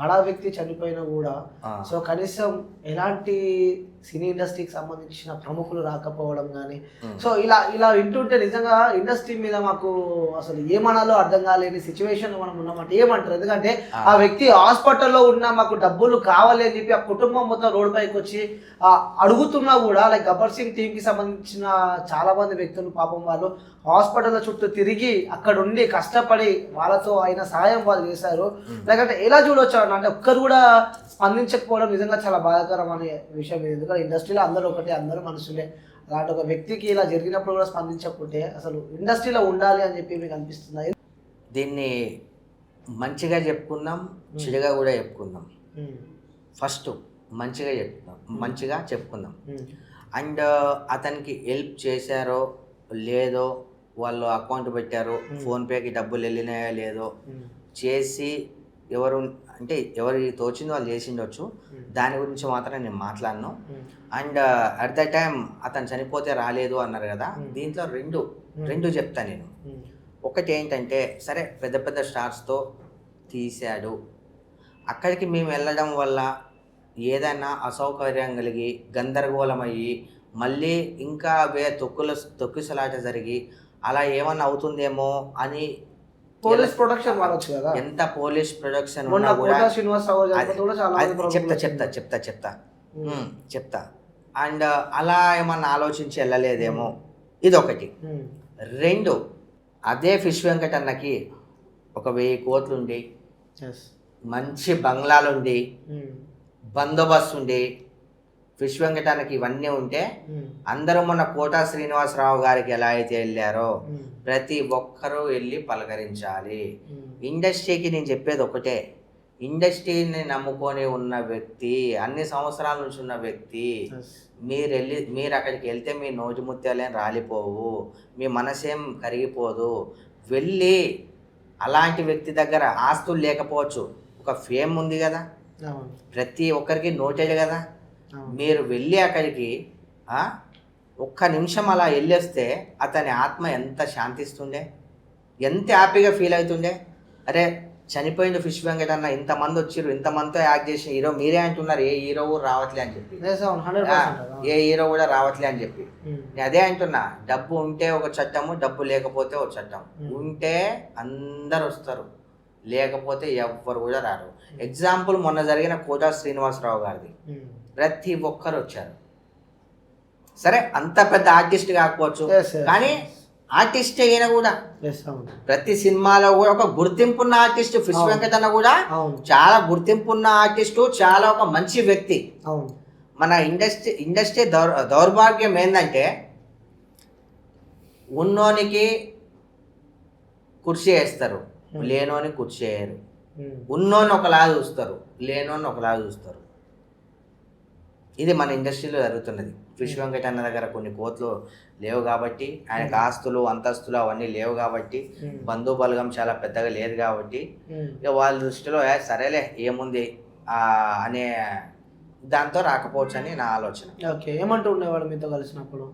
బడా వ్యక్తి చనిపోయినా కూడా సో కనీసం ఎలాంటి సినీ ఇండస్ట్రీకి సంబంధించిన ప్రముఖులు రాకపోవడం కానీ, సో ఇలా వింటుంటే నిజంగా ఇండస్ట్రీ మీద మాకు అసలు ఏమనాలో అర్థం కాలేని సిచ్యువేషన్ మనం ఉన్నామంటే ఏమంటారు? ఎందుకంటే ఆ వ్యక్తి హాస్పిటల్లో ఉన్న మాకు డబ్బులు కావాలి అని చెప్పి ఆ కుటుంబం మొత్తం రోడ్ పైకి వచ్చి అడుగుతున్నా కూడా, లైక్ గబ్బర్ సింగ్ టీమ్ కి సంబంధించిన చాలా మంది వ్యక్తులు పాపం వాళ్ళు హాస్పిటల్ చుట్టూ తిరిగి అక్కడ ఉండి కష్టపడి వాళ్ళతో అయిన సహాయం వాళ్ళు చేశారు. లేకంటే ఎలా చూడొచ్చు అంటే ఒక్కరు కూడా స్పందించకపోవడం నిజంగా చాలా బాధాకరం అనే విషయం. ఎందుకంటే ఇండస్ట్రీలో అందరూ ఒకటే, అందరూ మనుషులే. అలాంటి ఒక వ్యక్తికి ఇలా జరిగినప్పుడు కూడా స్పందించకుంటే అసలు ఇండస్ట్రీలో ఉండాలి అని చెప్పి మీకు అనిపిస్తుంది? దీన్ని మంచిగా చెప్పుకుందాం, చెడుగా కూడా చెప్పుకుందాం. ఫస్ట్ మంచిగా చెప్పుకుందాం. అండ్ అతనికి హెల్ప్ చేశారో లేదో, వాళ్ళు అకౌంట్ పెట్టారో, ఫోన్పేకి డబ్బులు వెళ్ళినాయో లేదో చేసి ఎవరికి తోచిందో వాళ్ళు చేసిండొచ్చు. దాని గురించి మాత్రం నేను మాట్లాడను. అండ్ అట్ ద టైం అతను చనిపోతే రాలేదు అన్నారు కదా, దీంట్లో రెండు చెప్తా నేను. ఒకటి ఏంటంటే, సరే పెద్ద పెద్ద స్టార్స్తో తీశాడు, అక్కడికి మేము వెళ్ళడం వల్ల ఏదైనా అసౌకర్యం కలిగి గందరగోళమయ్యి మళ్ళీ ఇంకా తొక్కిసలాట జరిగి అలా ఏమన్నా అవుతుందేమో అని పోలీస్ ప్రొటెక్షన్ వాడొచ్చు కదా. ఎంత పోలీస్ ప్రొటెక్షన్ ఉన్నా కూడా చెప్తా. అండ్ అలా ఏమన్నా ఆలోచించి వెళ్ళలేదేమో, ఇదొకటి. 2, అదే ఫిష్ వెంకట్ అన్నకి ఒక 1000 కోట్లుండి, మంచి బంగ్లాలుండి, బందోబస్తు ఉండి, ఫిష్ వెంకటానికి ఇవన్నీ ఉంటే అందరూ మొన్న కోటా శ్రీనివాసరావు గారికి ఎలా అయితే వెళ్ళారో ప్రతి ఒక్కరూ వెళ్ళి పలకరించాలి. ఇండస్ట్రీకి నేను చెప్పేది ఒకటే, ఇండస్ట్రీని నమ్ముకొని ఉన్న వ్యక్తి, అన్ని సంవత్సరాల నుంచి ఉన్న వ్యక్తి, మీరు అక్కడికి వెళ్తే మీ నోటి ముత్యాలేం రాలిపోవు, మీ మనసేం కరిగిపోదు. వెళ్ళి అలాంటి వ్యక్తి దగ్గర ఆస్తులు లేకపోవచ్చు, ఒక ఫేమ్ ఉంది కదా, ప్రతి ఒక్కరికి నోటెడ్ కదా, మీరు వెళ్ళి అక్కడికి ఒక్క నిమిషం అలా వెళ్ళేస్తే అతని ఆత్మ ఎంత శాంతిస్తుండే, ఎంత హ్యాపీగా ఫీల్ అవుతుండే. అరే చనిపోయింది ఫిష్ వెంకట్ అన్న, ఇంతమంది వచ్చిర్రు, ఇంతమందితో యాక్ట్ చేసిన హీరో మీరే అంటున్నారు, ఏ హీరో కూడా రావట్లే అని చెప్పి, ఏ హీరో కూడా రావట్లే అని చెప్పి. నేను అదే అంటున్నా, డబ్బు ఉంటే ఒక చట్టము, డబ్బు లేకపోతే ఒక చట్టం. ఉంటే అందరు వస్తారు, లేకపోతే ఎవ్వరు కూడా రారు. ఎగ్జాంపుల్ మొన్న జరిగిన కోటా శ్రీనివాసరావు గారిది, ప్రతి ఒక్కరు వచ్చారు. సరే అంత పెద్ద ఆర్టిస్ట్ కాకపోవచ్చు, కానీ ఆర్టిస్ట్ అయినా కూడా ప్రతి సినిమాలో కూడా ఒక గుర్తింపు ఉన్న ఆర్టిస్ట్. ఫిష్ వెంకట్ అన్న కూడా చాలా గుర్తింపు ఉన్న ఆర్టిస్టు, చాలా ఒక మంచి వ్యక్తి. మన ఇండస్ట్రీ దౌర్భాగ్యం ఏంటంటే, ఉన్నోనికి కుర్చీ వేస్తారు, లేనోని కుర్చీ వేయరు. ఉన్నోని ఒకలా చూస్తారు, లేనోని ఒకలా చూస్తారు. ఇది మన ఇండస్ట్రీలో జరుగుతున్నది. ఫిష్ వెంకట్ అన్న దగ్గర కొన్ని కోట్లు లేవు కాబట్టి, ఆయనకు ఆస్తులు అంతస్తులు అవన్నీ లేవు కాబట్టి, బంధు బలగం చాలా పెద్దగా లేదు కాబట్టి, ఇక వాళ్ళ దృష్టిలో సరేలే ఏముంది అనే దాంతో రాకపోవచ్చు అని నా ఆలోచన. ఓకే, ఏమంటూ ఉండేవాడు మీతో కలిసినప్పుడు?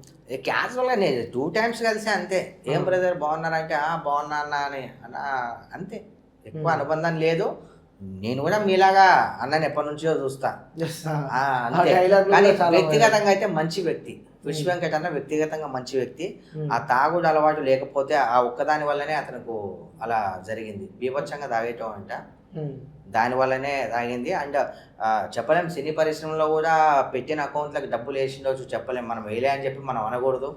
క్యాజువల్గా నేను 2 times కలిసా అంతే. ఏం బ్రదర్ బాగున్నారంటే బాగున్నా అన్న అని అంతే, ఎక్కువ అనుబంధం లేదు. నేను కూడా మీలాగా అన్నని ఎప్పటి నుంచో చూస్తా అంతే. కానీ వ్యక్తిగతంగా అయితే మంచి వ్యక్తి ఫిష్ వెంకట్ అన్న, వ్యక్తిగతంగా మంచి వ్యక్తి. ఆ తాగుడు అలవాటు లేకపోతే ఆ ఒక్కదాని వల్లనే అతనికి అలా జరిగింది. బీభత్సంగా తాగేయటం అంట, దాని వల్లనే తాగింది. అండ్ చెప్పలేం, సినీ పరిశ్రమలో కూడా పెట్టిన అకౌంట్లకు డబ్బులు వేసిండొచ్చు, చెప్పలేం. మనం వేయలే అని చెప్పి మనం అనకూడదు,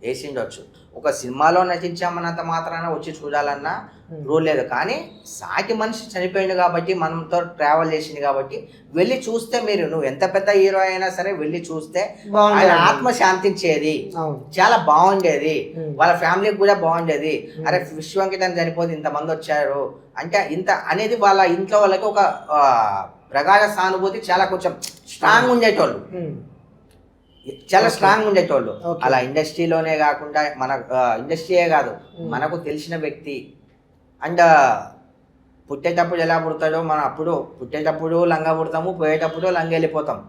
వేసిండొచ్చు. ఒక సినిమాలో నటించామన్నంత మాత్రాన వచ్చి చూడాలన్నా రూల్ లేదు. కానీ సాటి మనిషి చనిపోయింది కాబట్టి, మనతో ట్రావెల్ చేసింది కాబట్టి వెళ్ళి చూస్తే, నువ్వు ఎంత పెద్ద హీరో అయినా సరే వెళ్ళి చూస్తే ఆయన ఆత్మ శాంతించేది, చాలా బాగుండేది. వాళ్ళ ఫ్యామిలీకి కూడా బాగుండేది. అరే ఫిష్ వెంకట్ అని చనిపోతే ఇంతమంది వచ్చారు అంటే ఇంత అనేది వాళ్ళ ఇంట్లో వాళ్ళకి ఒక ప్రగాఢ సానుభూతి, చాలా కొంచెం స్ట్రాంగ్ ఉండేటోళ్ళు, చాలా స్ట్రాంగ్ ఉండేటోళ్ళు. అలా ఇండస్ట్రీలోనే కాకుండా మన ఇండస్ట్రీయే కాదు, మనకు తెలిసిన వ్యక్తి. అండ్ పుట్టేటప్పుడు ఎలా పుడతాడో, మనం అప్పుడు పుట్టేటప్పుడు లంగా పుడతాము, పోయేటప్పుడు లంగా వెళ్ళిపోతాం.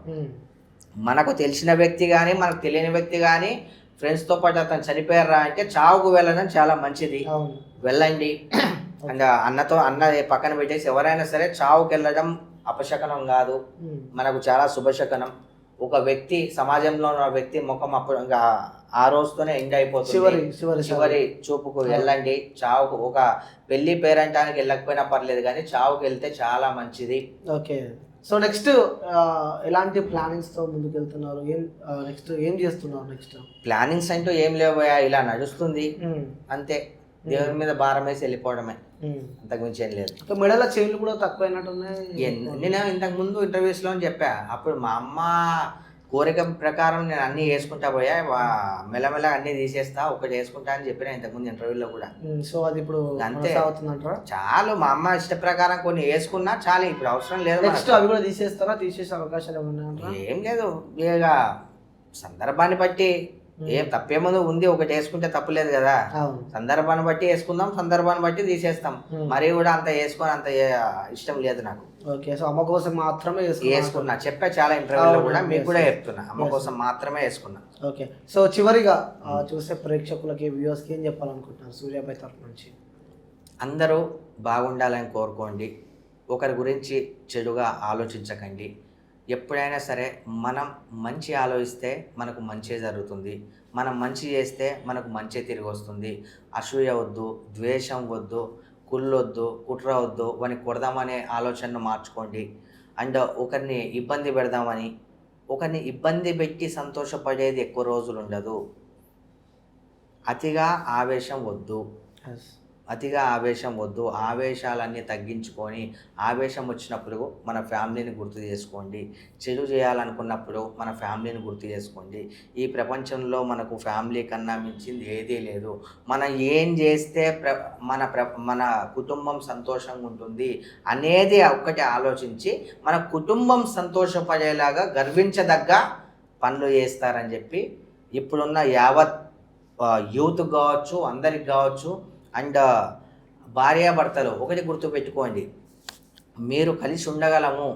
మనకు తెలిసిన వ్యక్తి కానీ మనకు తెలియని వ్యక్తి కానీ ఫ్రెండ్స్తో పాటు అతను చనిపోయారా అంటే చావుకు వెళ్ళడం చాలా మంచిది, వెళ్ళండి. అండ్ అన్న పక్కన పెట్టేసి ఎవరైనా సరే చావుకు వెళ్ళడం అపశకనం కాదు, మనకు చాలా శుభశకనం. ఒక వ్యక్తి సమాజంలో ఉన్న వ్యక్తి ముఖం అప్పుడు ఇంకా ఆ రోజుతోనే ఎండ్ అయిపోతుంది. చివరి చూపుకు వెళ్ళండి. చావుకు ఒక పెళ్లి పేరంటానికి వెళ్ళకపోయినా పర్లేదు, కానీ చావుకు వెళ్తే చాలా మంచిది. ఓకే, సో నెక్స్ట్ ఎలాంటి ప్లానింగ్స్ తో ముందుకు వెళ్తున్నారు? నెక్స్ట్ ఏం చేస్తున్నారు? నెక్స్ట్ ప్లానింగ్స్ అంటూ ఏం లేవయా, ఇలా నడుస్తుంది అంతే. దేవుని మీద భారం వేసి వెళ్ళిపోవడమే, అంతకుమించి ఏం లేదు. మెడల చైన్లు కూడా తక్కువైనట్టున్నాయి. నేను ఇంతకు ముందు ఇంటర్వ్యూస్ లో చెప్పా, అప్పుడు మా అమ్మ కోరిక ప్రకారం నేను అన్ని వేసుకుంటా పోయా, మెల్లమెల్ల అన్ని తీసేస్తా, ఒకటి వేసుకుంటా అని చెప్పిన ఇంతకుముందు ఇంటర్వ్యూలో కూడా. సో అది ఇప్పుడు అంతే, చాలు. మా అమ్మ ఇష్ట ప్రకారం కొన్ని వేసుకున్నా చాలు, ఇప్పుడు అవసరం లేదు. నెక్స్ట్ అవి కూడా తీసేస్తారా? తీసేసే అవకాశాలు ఏమన్నా? ఏం లేదు, ఇక సందర్భాన్ని బట్టి. ఏం తప్పేముందు ఉంది, ఒకటి వేసుకుంటే తప్పులేదు కదా. సందర్భాన్ని బట్టి వేసుకుందాం, సందర్భాన్ని బట్టి తీసేస్తాం. మరి కూడా అంత వేసుకొని అంత ఇష్టం లేదు నాకు. ఓకే, సో అమ్మ కోసం మాత్రమే వేసుకున్నా, చెప్పా చాలా ఇంటర్వ్యూలో కూడా, మీకు కూడా చెప్తున్నా, అమ్మ కోసం మాత్రమే వేసుకున్నా. ఓకే, సో చివరిగా చూసే ప్రేక్షకులకి, వ్యూవర్స్కి ఏం చెప్పాలనుకుంటున్నారు సూర్యాపై తరఫు నుంచి? అందరూ బాగుండాలని కోరుకోండి, ఒకరి గురించి చెడుగా ఆలోచించకండి. ఎప్పుడైనా సరే మనం మంచి ఆలోచిస్తే మనకు మంచి జరుగుతుంది, మనం మంచి చేస్తే మనకు మంచి తిరిగి వస్తుంది. అసూయ వద్దు, ద్వేషం వద్దు, కుళ్ళొద్దు, కుట్ర వద్దు, వాని కొడదామనే ఆలోచనను మార్చుకోండి. అండ్ ఒకరిని ఇబ్బంది పెడదామని, ఒకరిని ఇబ్బంది పెట్టి సంతోషపడేది ఎక్కువ రోజులు ఉండదు. అతిగా ఆవేశం వద్దు, అతిగా ఆవేశం వద్దు. ఆవేశాలన్నీ తగ్గించుకొని, ఆవేశం వచ్చినప్పుడు మన ఫ్యామిలీని గుర్తు చేసుకోండి. చెడు చేయాలనుకున్నప్పుడు మన ఫ్యామిలీని గుర్తు చేసుకోండి. ఈ ప్రపంచంలో మనకు ఫ్యామిలీ కన్నా మించింది ఏదీ లేదు. మనం ఏం చేస్తే మన కుటుంబం సంతోషంగా ఉంటుంది అనేది ఒక్కటి ఆలోచించి, మన కుటుంబం సంతోషపడేలాగా గర్వించదగ్గ పనులు చేస్తారని చెప్పి ఇప్పుడున్న యావత్ యూత్ కావచ్చు, అందరికి కావచ్చు. అండ్ భార్యాభర్తలు ఒకటి గుర్తుపెట్టుకోండి, మీరు కలిసి ఉండగలము,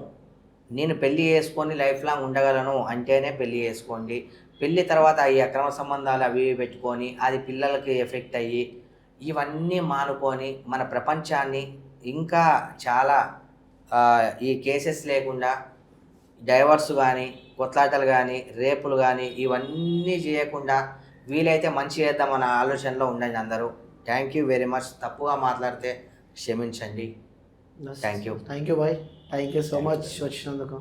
నేను పెళ్లి చేసుకొని లైఫ్ లాంగ్ ఉండగలను అంటేనే పెళ్లి చేసుకోండి. పెళ్లి తర్వాత ఈ అక్రమ సంబంధాలు అవి ఇవి పెట్టుకొని అది పిల్లలకి ఎఫెక్ట్ అయ్యి ఇవన్నీ మానుకొని మన ప్రపంచాన్ని ఇంకా చాలా ఈ కేసెస్ లేకుండా డైవర్స్ కానీ కొట్లాటలు కానీ రేపులు కానీ ఇవన్నీ చేయకుండా వీలైతే మంచి చేద్దామన్న ఆలోచనలో ఉండండి అందరూ. Thank you very much. తప్పుగా మాట్లాడితే క్షమించండి. Thank you bye. Thank you so much వచ్చినందుకు.